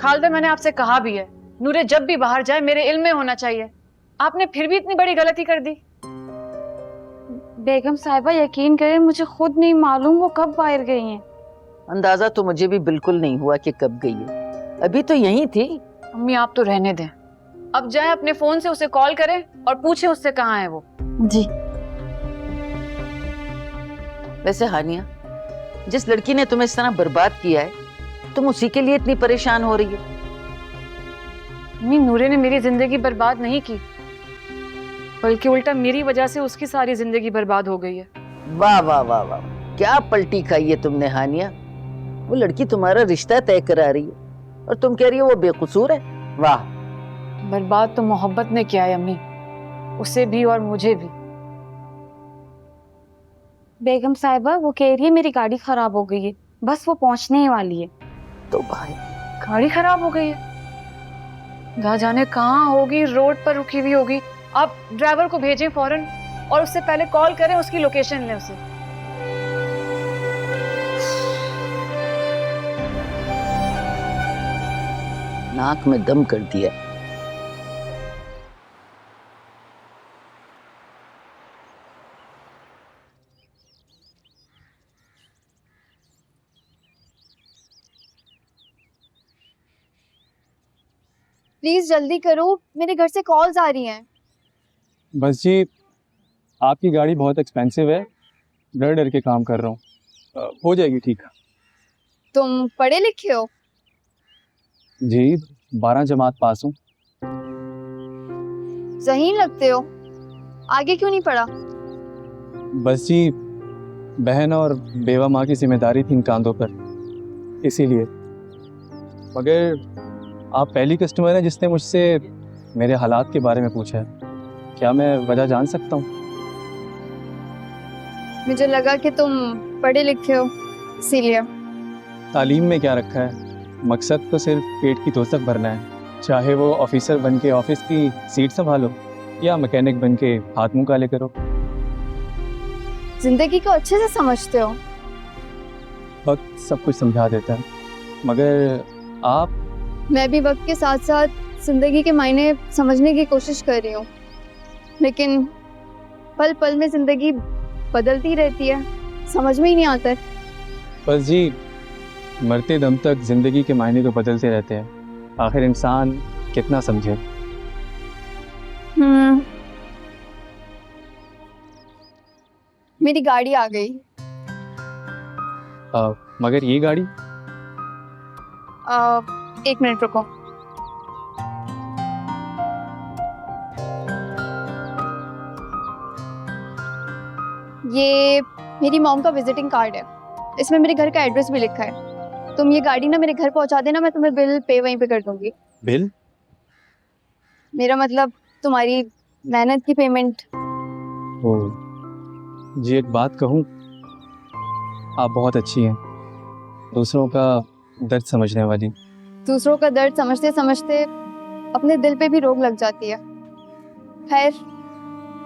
खालिदा, मैंने आपसे कहा भी है, नूरे जब भी बाहर जाए मेरे इल्म में होना चाहिए। आपने फिर भी इतनी बड़ी गलती कर दी। बेगम साहिबा यकीन करें, मुझे खुद नहीं मालूम वो कब बाहर गई हैं। अंदाजा तो मुझे भी बिल्कुल नहीं हुआ कि कब गई है, अभी तो यहीं थी। अम्मी आप तो रहने दें, अब जाए अपने फोन से उसे कॉल करें और पूछे उससे कहाँ है वो। जी। वैसे हानिया, जिस लड़की ने तुम्हें इस तरह बर्बाद किया है, तुम उसी के लिए इतनी परेशान हो रही हो? अम्मी नूरे ने मेरी जिंदगी बर्बाद नहीं की, बल्कि उल्टा मेरी वजह से उसकी सारी जिंदगी बर्बाद हो गई है। वाह वाह वाह वाह, क्या पलटी खाई है तुमने हानिया। वो लड़की तुम्हारा रिश्ता तय करा रही है और तुम कह रही हो वो बेकसूर है। वाह। बर्बाद तो मोहब्बत ने किया है अम्मी, उसे भी और मुझे भी। बेगम साहिबा वो कह रही है मेरी गाड़ी खराब हो गई है, बस वो पहुंचने ही वाली है। तो भाई गाड़ी खराब हो गई है? ना जाने कहाँ होगी, रोड पर रुकी हुई होगी। आप ड्राइवर को भेजें फौरन और उससे पहले कॉल करें, उसकी लोकेशन लें उसे। नाक में दम कर दिया। प्लीज जल्दी करो, मेरे घर से कॉल्स आ रही हैं। बस जी, आपकी गाड़ी बहुत एक्सपेंसिव है, डर डर के काम कर रहा हूँ, हो जाएगी ठीक। तुम पढ़े लिखे हो? जी, 12 जमात पास हूँ। ज़हीन लगते हो, आगे क्यों नहीं पढ़ा? बस जी, बहन और बेवा माँ की जिम्मेदारी थी इन कांधों पर, इसीलिए। मगर आप पहली कस्टमर हैं जिसने मुझसे मेरे हालात के बारे में पूछा है। क्या मैं वजह जान सकता हूँ? मुझे लगा कि तुम पढ़े लिखे हो, इसीलिए। तालीम में क्या रखा है, मकसद तो सिर्फ पेट की दोस्तक भरना है। चाहे वो ऑफिसर बन के ऑफिस की सीट संभालो या मैकेनिक बन के हाथ मुंह काले करो। जिंदगी को अच्छे से समझते हो। वक्त सब कुछ समझा देता है, मगर आप? मैं भी वक्त के साथ साथ जिंदगी के मायने समझने की कोशिश कर रही हूँ, लेकिन पल पल में जिंदगी बदलती रहती है, समझ में ही नहीं आता है। बस जी, मरते दम तक जिंदगी के मायने तो बदलते रहते हैं, आखिर इंसान कितना समझे। मेरी गाड़ी आ गई। मगर ये गाड़ी? एक मिनट रुको। ये मेरी मॉम का विजिटिंग कार्ड है, इसमें मेरे घर का एड्रेस भी लिखा है। तुम ये गाड़ी ना मेरे घर पहुंचा देना, मैं तुम्हें बिल पे वहीं पे कर दूंगी। बिल? मेरा मतलब तुम्हारी मेहनत की पेमेंट। जी, एक बात कहूँ, आप बहुत अच्छी हैं, दूसरों का दर्द समझने वाली। दूसरों का दर्द समझते समझते अपने दिल पे भी रोग लग जाती है। खैर,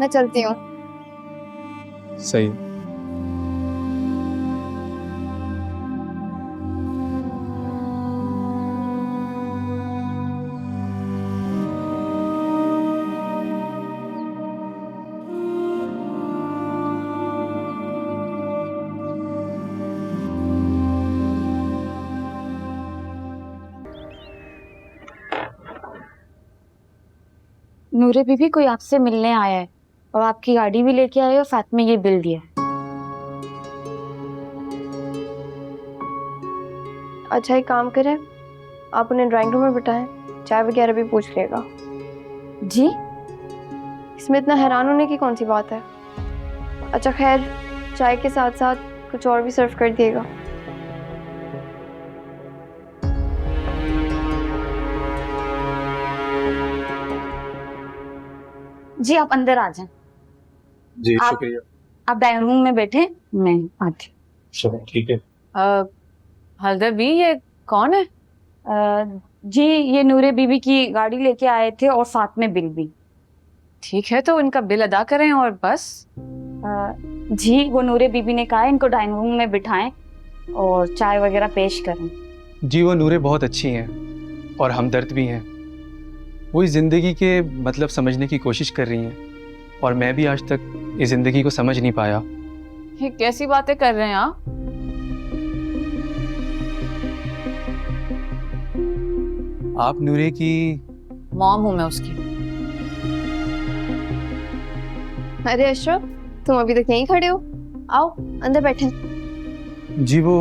मैं चलती हूँ। सही। नूरे बीबी, कोई आपसे मिलने आया है और आपकी गाड़ी भी लेके आए और साथ में ये बिल दिया। अच्छा एक काम करें, आप उन्हें ड्राइंग रूम में बिठाएं, चाय वगैरह भी पूछ लेगा। जी? इसमें इतना हैरान होने की कौन सी बात है। अच्छा खैर, चाय के साथ साथ कुछ और भी सर्व कर दिएगा। जी आप अंदर आ जाएं। जी शुक्रिया। आप डाइनिंग रूम में बैठे, मैं आती। ठीक है। हल्दर भी, ये कौन है? जी ये नूरे बीबी की गाड़ी लेके आए थे और साथ में बिल भी। ठीक है, तो इनका बिल अदा करें और बस। जी वो नूरे बीबी ने कहा इनको डाइनिंग रूम में बिठाएं और चाय वगैरह पेश करें। जी वो नूरे बहुत अच्छी हैं, और हमदर्द भी हैं। वो इस ज़िंदगी के मतलब समझने की कोशिश कर रही हैं और मैं भी आज तक इस ज़िंदगी को समझ नहीं पाया। ये कैसी बातें कर रहे हैं आप? आप नूरे की मॉम हूं मैं उसकी। अरे अशरफ, तुम अभी तक यहीं खड़े हो? आओ अंदर बैठे। जी वो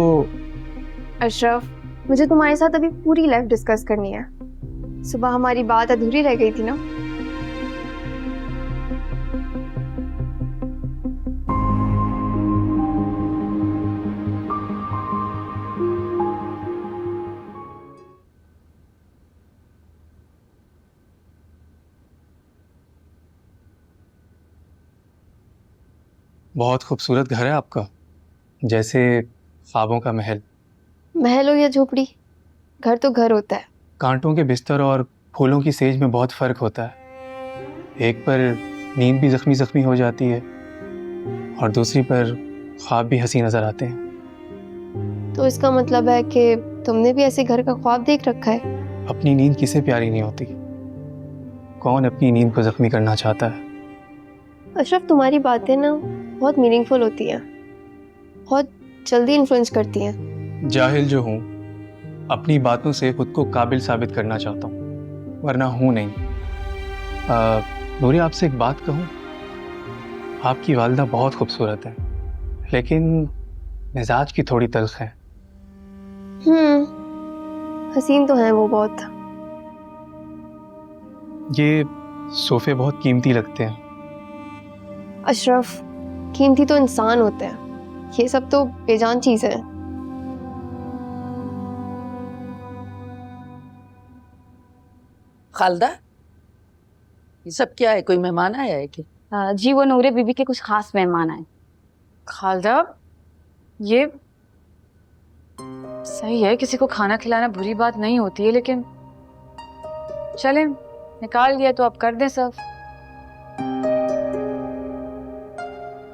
अशरफ, मुझे तुम्हारे साथ अभी पूरी लाइफ डिस्कस करनी है। सुबह हमारी बात अधूरी रह गई थी ना। बहुत खूबसूरत घर है आपका, जैसे ख्वाबों का महल। महल हो या झोपड़ी, घर तो घर होता है। कांटों के बिस्तर और फूलों की सेज में बहुत फ़र्क होता है। एक पर नींद भी ज़ख्मी ज़ख्मी हो जाती है और दूसरी पर ख्वाब भी हंसी नज़र आते हैं। तो इसका मतलब है कि तुमने भी ऐसे घर का ख्वाब देख रखा है। अपनी नींद किसे प्यारी नहीं होती? कौन अपनी नींद को ज़ख्मी करना चाहता है? अशरफ, तुम्हारी बातें ना बहुत मीनिंगफुल होती हैं, बहुत जल्दी इन्फ्लुएंस करती हैं। जाहिल जो हूँ, अपनी बातों से खुद को काबिल साबित करना चाहता हूँ, वरना हूँ नहीं। नूरे, आपसे एक बात कहूँ? आपकी वालिदा बहुत खूबसूरत है, लेकिन मिजाज की थोड़ी तल्ख है। हसीन तो हैं वो बहुत। ये सोफे बहुत कीमती लगते हैं। अशरफ, कीमती तो इंसान होते हैं, ये सब तो बेजान चीज़ है। खालदा, ये सब क्या है? कोई मेहमान आया है क्या? जी वो नूरे बीबी के कुछ खास मेहमान आए। खालदा, ये सही है, किसी को खाना खिलाना बुरी बात नहीं होती है, लेकिन चलें, निकाल लिया तो अब कर दें सब।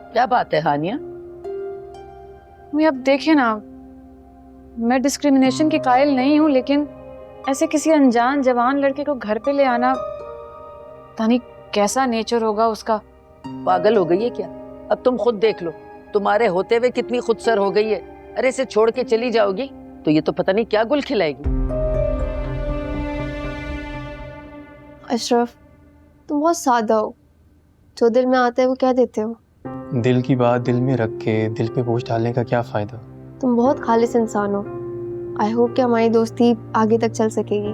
क्या बात है हानिया? मैं अब देखें ना, मैं डिस्क्रिमिनेशन की कायल नहीं हूँ, लेकिन ऐसे किसी अनजान जवान लड़के को घर पे ले आना, पता नहीं कैसा नेचर होगा उसका। पागल हो गई है क्या? अब तुम खुद देख लो, तुम्हारे होते हुए कितनी खुदसर हो गई है। अरे इसे छोड़ के चली जाओगी तो ये तो पता नहीं क्या गुल खिलाएगी। अशरफ, तुम बहुत सादा हो, जो दिल में आता है वो कह देते हो। दिल की बात दिल में रख के दिल पे बोझ डालने का क्या फ़ायदा? तुम बहुत खालिस इंसान हो। आई होप कि हमारी दोस्ती आगे तक चल सकेगी।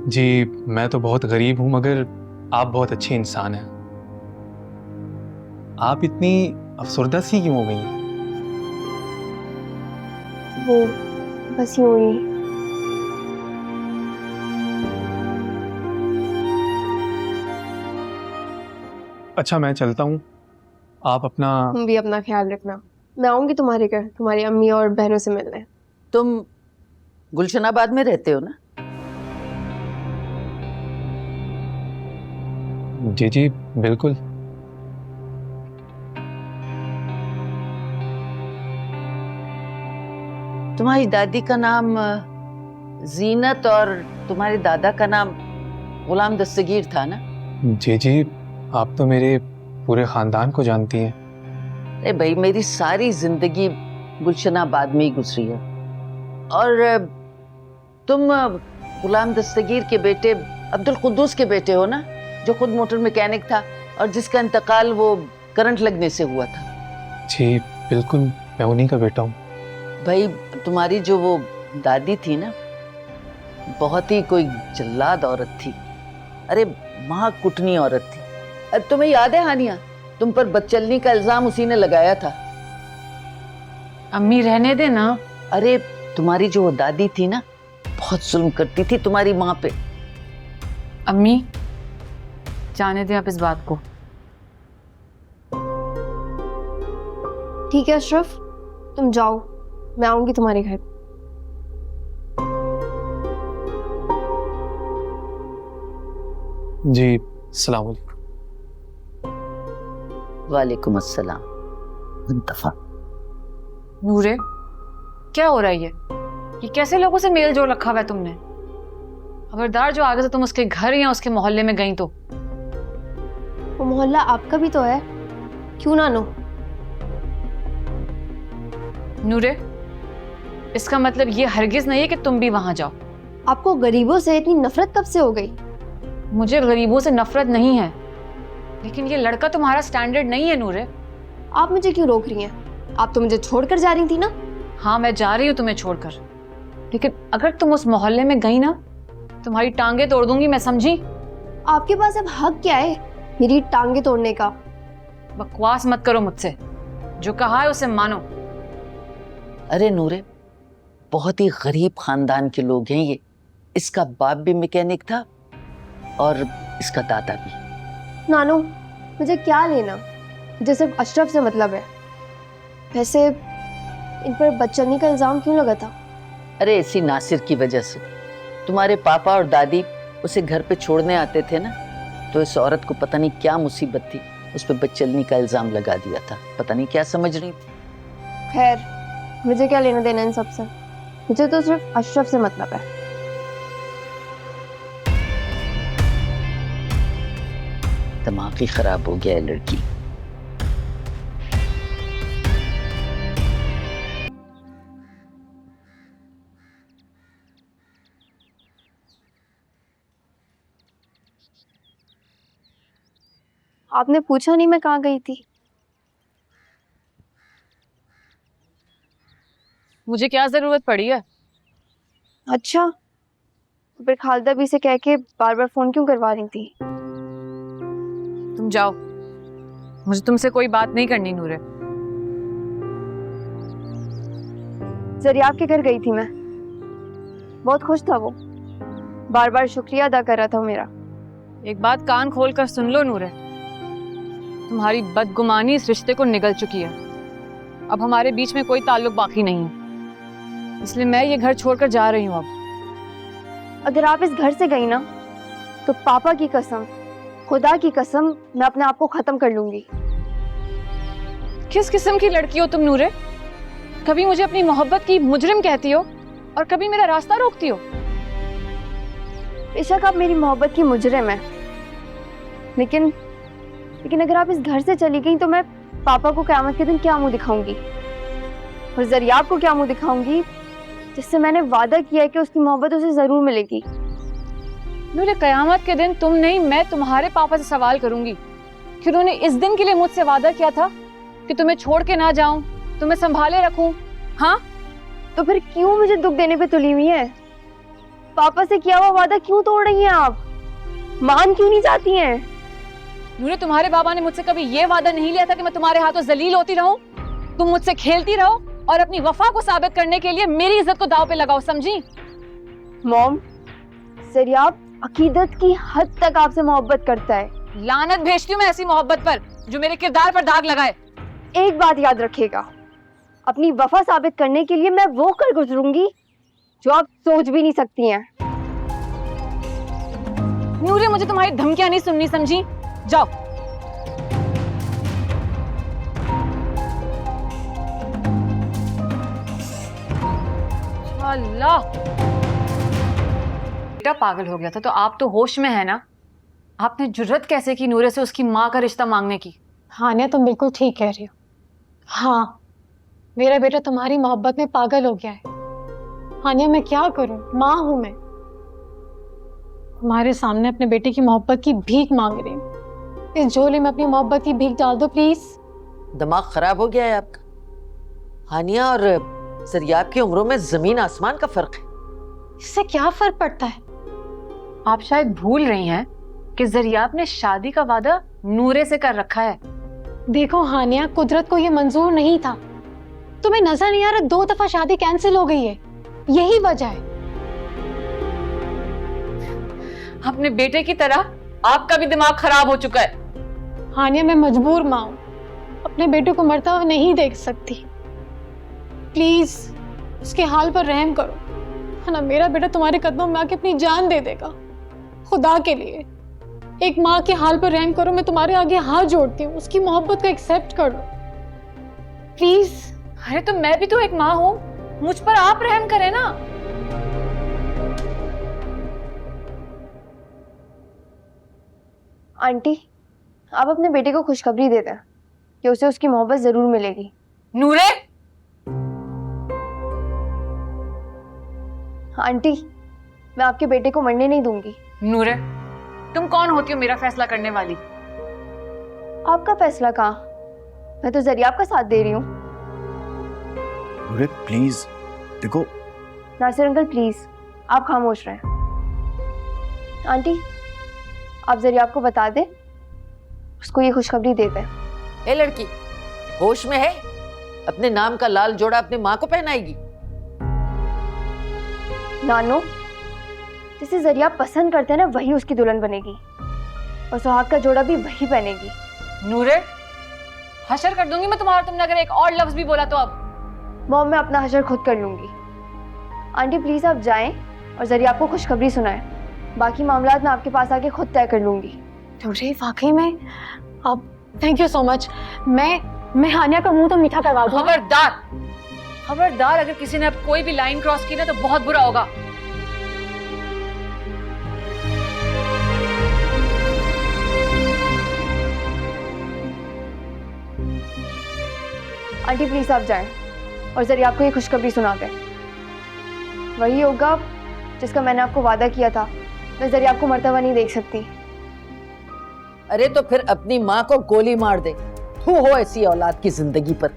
जी, मैं तो बहुत गरीब हूँ, मगर आप बहुत अच्छे इंसान हैं। आप इतनी अफसरदा सी क्यों हो गई हैं? वो बस यूं ही। अच्छा, मैं चलता हूँ, आप अपना। तुम भी अपना ख्याल रखना। मैं आऊंगी तुम्हारे घर, तुम्हारी अम्मी और बहनों से मिलने। तुम गुलशनाबाद में रहते हो ना? जी जी बिल्कुल। तुम्हारी दादी का नाम जीनत और तुम्हारे दादा का नाम गुलाम दस्तगीर था ना? जी जी, आप तो मेरे पूरे ख़ानदान को जानती हैं। अरे भाई, मेरी सारी जिंदगी गुलशनाबाद में ही गुजरी है। और तुम गुलाम दस्तगीर के बेटे अब्दुल कुद्दूस के बेटे हो ना, जो खुद मोटर मैकेनिक था और जिसका इंतकाल वो करंट लगने से हुआ था। जी बिल्कुल, मैं उन्हीं का बेटा हूँ। भाई, तुम्हारी जो वो दादी थी ना, बहुत ही कोई जल्लाद औरत थी। अरे महा कुटनी औरत थी। अब तुम्हें याद है हानिया, तुम पर बदचलनी का इल्जाम उसी ने लगाया था। अम्मी रहने दे ना। अरे तुम्हारी जो वो दादी थी ना, बहुत जुल्म करती थी तुम्हारी माँ पे। अम्मी, जाने दें आप इस बात को। ठीक है अशरफ, तुम जाओ, मैं आऊंगी तुम्हारे घर। जी, अस्सलाम वालेकुम। वालेकुम अस्सलाम। मुंतफा, नूरे, क्या हो रहा है ये कैसे लोगों से मेल जोल रखा हुआ है तुमने? खबरदार जो आगे से तुम उसके घर या उसके मोहल्ले में गई तो। वो मोहल्ला आपका भी तो है, क्यों नानो? नूरे, इसका मतलब ये हरगिज नहीं है कि तुम भी वहां जाओ। आपको गरीबों से इतनी नफरत कब से हो गई? मुझे गरीबों से नफरत नहीं है, लेकिन ये लड़का तुम्हारा स्टैंडर्ड नहीं है नूरे। आप मुझे क्यों रोक रही हैं? आप तो मुझे छोड़कर जा रही थी ना। हाँ, मैं जा रही हूँ तुम्हें छोड़कर, लेकिन अगर तुम उस मोहल्ले में गई ना, तुम्हारी टांगे तोड़ दूंगी मैं, समझी? आपके पास अब हक क्या है मेरी टांगे तोड़ने का? बकवास मत करो मुझसे, जो कहा है उसे मानो। अरे नूरे, बहुत ही गरीब खानदान के लोग हैं ये। इसका बाप भी मैकेनिक था और इसका दादा भी। नानो, मुझे क्या लेना, मुझे सिर्फ अशरफ से मतलब है। वैसे इन पर बदचलनी का इल्जाम क्यों लगा था? अरे इसी नासिर की वजह से। तुम्हारे पापा और दादी उसे घर पे छोड़ने आते थे ना, तो इस औरत को पता नहीं क्या मुसीबत थी, उस पर बदचलनी का इल्जाम लगा दिया था। पता नहीं क्या समझ रही थी। खैर, मुझे क्या लेना देना इन सबसे, मुझे तो सिर्फ अशरफ से मतलब है। दिमाग ही खराब हो गया है लड़की। आपने पूछा नहीं मैं कहाँ गई थी? मुझे क्या जरूरत पड़ी है? अच्छा, तो फिर खालदा भी से कह के बार बार फोन क्यों करवा रही थी? तुम जाओ, मुझे तुमसे कोई बात नहीं करनी नूरे। जरियाब के घर गई थी मैं, बहुत खुश था वो, बार बार शुक्रिया अदा कर रहा था वो मेरा। एक बात कान खोल कर सुन लो नूरे, तुम्हारी बदगुमानी इस रिश्ते को निगल चुकी है। अब हमारे बीच में कोई ताल्लुक बाकी नहीं है, इसलिए मैं ये घर छोड़कर जा रही हूँ अब। अगर आप इस घर से गई ना, तो पापा की कसम, खुदा की कसम, मैं अपने आप को खत्म कर लूंगी। किस किस्म की लड़की हो तुम नूरे? कभी मुझे अपनी मोहब्बत की मुजरिम कहती हो और कभी मेरा रास्ता रोकती हो। बेशक आप मेरी मोहब्बत की मुजरिम है, लेकिन अगर आप इस घर से चली गई तो मैं पापा को क़यामत के दिन क्या मुंह दिखाऊंगी, और जरियाब को क्या मुंह दिखाऊंगी, जिससे मैंने वादा किया है कि उसकी मोहब्बत उसे जरूर मिलेगी। नूरे, कयामत के दिन तुम नहीं, मैं तुम्हारे पापा से सवाल करूंगी कि उन्होंने इस दिन के लिए मुझसे वादा किया था कि तुम्हें छोड़ के ना जाऊं, तुम्हें संभाले रखूं। हाँ, तो फिर क्यों मुझे दुख देने पे तुली हुई है? पापा से किया हुआ वादा क्यों तोड़ रही हैं आप? मान क्यों नहीं जाती हैं? नूरे, तुम्हारे बाबा ने मुझसे कभी ये वादा नहीं लिया था कि मैं तुम्हारे हाथों जलील होती रहूं, तुम मुझसे खेलती रहो और अपनी वफा को साबित करने के लिए मेरी इज्जत को दांव पे लगाओ, समझी? मॉम, जरियाब अकीदत की हद तक आपसे मोहब्बत करता है। लानत भेजती हूँ मैं ऐसी मोहब्बत पर जो मेरे किरदार पर दाग लगाए। एक बात याद रखिएगा, अपनी वफा साबित करने के लिए मैं वो कर गुजरूंगी जो आप सोच भी नहीं सकती हैं। नूरे, मुझे तुम्हारी धमकियां नहीं सुननी, समझी? जाओ। अल्लाह, बेटा पागल हो गया था तो आप तो होश में है ना? आपने जुर्रत कैसे की नूरे से उसकी माँ का रिश्ता मांगने की? हानिया, तुम बिल्कुल ठीक कह रही हो। हाँ, मेरा बेटा तुम्हारी मोहब्बत में पागल हो गया है। हानिया, मैं क्या करूं? माँ हूं मैं, तुम्हारे सामने अपने बेटे की मोहब्बत की भीख मांग रही हूँ। इस झोले में अपनी मोहब्बत की भीख डाल दो प्लीज। दिमाग खराब हो गया है आपका? हानिया और जरियाब की उम्रों में जमीन आसमान का फर्क है। इससे क्या फर्क पड़ता है? आप शायद भूल रही हैं कि जरियाब ने शादी का वादा नूरे से कर रखा है। देखो हानिया, कुदरत को ये मंजूर नहीं था। तुम्हें नजर नहीं आ रहा 2 दफा शादी कैंसिल हो गई है, यही वजह है। अपने बेटे की तरह आपका भी दिमाग खराब हो चुका है। हानिया, मैं मजबूर माँ हूं, अपने बेटे को मरता हुआ नहीं देख सकती। प्लीज उसके हाल पर रहम करो, है ना? मेरा बेटा तुम्हारे कदमों में आके अपनी जान दे देगा। खुदा के लिए एक माँ के हाल पर रहम करो, मैं तुम्हारे आगे हाथ जोड़ती हूँ, उसकी मोहब्बत को एक्सेप्ट कर लो प्लीज। अरे तो मैं भी तो एक माँ हूँ, मुझ पर आप रहम करें ना। आंटी, आप अपने बेटे को खुशखबरी दे दें कि उसे उसकी मोहब्बत जरूर मिलेगी। नूरे, आंटी, मैं आपके बेटे को मरने नहीं दूंगी। नूरे, तुम कौन होती हो मेरा फैसला करने वाली? आपका फैसला कहाँ? मैं तो जरियाब का साथ दे रही हूँ। नूरे प्लीज देखो। नासिर अंकल प्लीज, आप खामोश रहें। आंटी, आप जरियाब को बता दें, उसको ये खुशखबरी दे दें। ए लड़की, होश में है? अपने नाम का लाल जोड़ा अपनी माँ को पहनाएगी? नानो, जिसे जरियाब पसंद करते हैं ना, वही उसकी दुल्हन बनेगी और सुहाग का जोड़ा भी वही पहनेगी। नूरे, हशर कर दूंगी मैं तुम्हारा, तुमने अगर एक और लफ्ज भी बोला तो। अब मॉम, मैं अपना हशर खुद कर लूंगी। आंटी प्लीज आप जाएं और जरियाब को खुशखबरी सुनाएं। बाकी मामलात मैं आपके पास आके खुद तय कर लूंगी। नूरे वाकई में आप, थैंक यू सो मच। मैं हानिया का मुंह तो मीठा करवा दूँ। खबरदार, खबरदार, अगर किसी ने अब कोई भी लाइन क्रॉस की ना तो बहुत बुरा होगा। आंटी प्लीज आप जाएं और जरियाब को ये खुशखबरी सुना दें। वही होगा जिसका मैंने आपको वादा किया था। मैं जरियाब को मरता हुआ नहीं देख सकती। अरे तो फिर अपनी माँ को गोली मार दे। तू हो ऐसी औलाद की जिंदगी पर।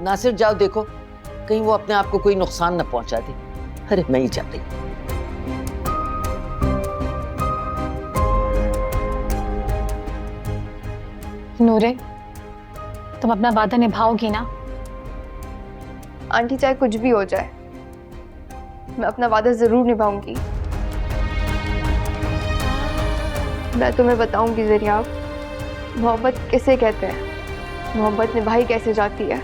नासिर जाओ देखो, कहीं वो अपने आप को कोई नुकसान न पहुंचा दे। अरे मैं ही जा रही। नूरे, तुम अपना वादा निभाओगी ना? आंटी चाहे कुछ भी हो जाए, मैं अपना वादा जरूर निभाऊंगी। मैं तुम्हें बताऊंगी जरियाब, मोहब्बत किसे कहते हैं, मोहब्बत निभाई कैसे जाती है।